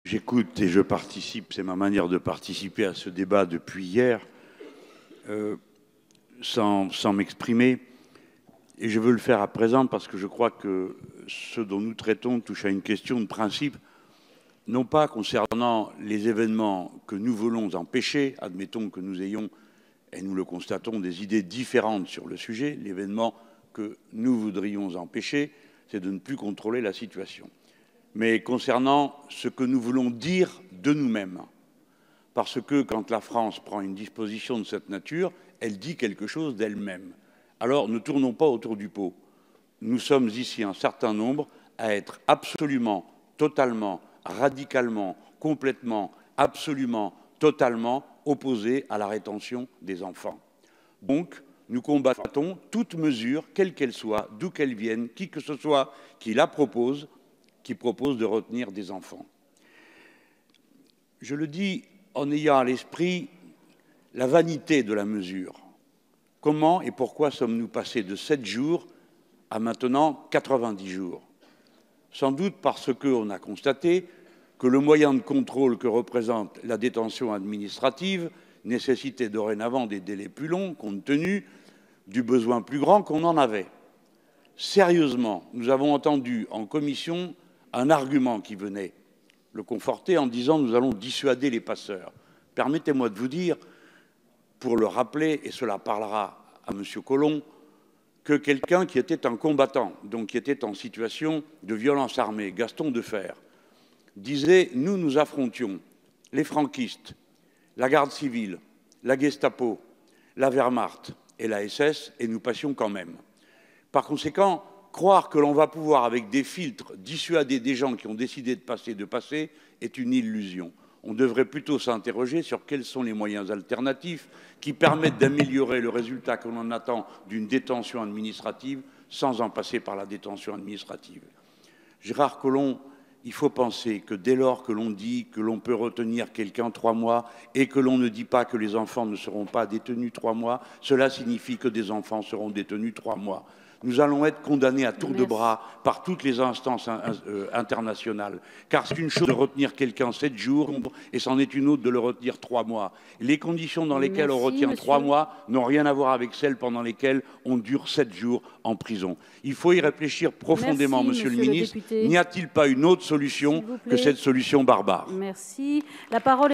J'écoute et je participe, c'est ma manière de participer à ce débat depuis hier, sans m'exprimer. Et je veux le faire à présent parce que je crois que ce dont nous traitons touche à une question de principe, non pas concernant les événements que nous voulons empêcher, admettons que nous ayons, et nous le constatons, des idées différentes sur le sujet. L'événement que nous voudrions empêcher, c'est de ne plus contrôler la situation. Mais concernant ce que nous voulons dire de nous-mêmes. Parce que quand la France prend une disposition de cette nature, elle dit quelque chose d'elle-même. Alors ne tournons pas autour du pot. Nous sommes ici un certain nombre à être absolument, totalement, radicalement, complètement, absolument, totalement opposés à la rétention des enfants. Donc, nous combattons toute mesure, quelle qu'elle soit, d'où qu'elle vienne, qui que ce soit qui la propose, qui propose de retenir des enfants. Je le dis en ayant à l'esprit la vanité de la mesure. Comment et pourquoi sommes-nous passés de 7 jours à maintenant 90 jours? Sans doute parce qu'on a constaté que le moyen de contrôle que représente la détention administrative nécessitait dorénavant des délais plus longs, compte tenu du besoin plus grand qu'on en avait. Sérieusement, nous avons entendu en commission un argument qui venait le conforter en disant « nous allons dissuader les passeurs ». Permettez-moi de vous dire, pour le rappeler, et cela parlera à M. Collomb, que quelqu'un qui était un combattant, donc qui était en situation de violence armée, Gaston Defferre, disait « nous affrontions les franquistes, la garde civile, la Gestapo, la Wehrmacht et la SS, et nous passions quand même ». Par conséquent, croire que l'on va pouvoir, avec des filtres, dissuader des gens qui ont décidé de passer, est une illusion. On devrait plutôt s'interroger sur quels sont les moyens alternatifs qui permettent d'améliorer le résultat que l'on attend d'une détention administrative sans en passer par la détention administrative. Gérard Collomb, il faut penser que dès lors que l'on dit que l'on peut retenir quelqu'un 3 mois et que l'on ne dit pas que les enfants ne seront pas détenus 3 mois, cela signifie que des enfants seront détenus 3 mois. Nous allons être condamnés à tour de bras par toutes les instances internationales. Car c'est une chose de retenir quelqu'un 7 jours et c'en est une autre de le retenir 3 mois. Les conditions dans lesquelles on retient 3 mois n'ont rien à voir avec celles pendant lesquelles on dure 7 jours en prison. Il faut y réfléchir profondément, Monsieur le ministre. N'y a-t-il pas une autre solution que cette solution barbare? Merci. La parole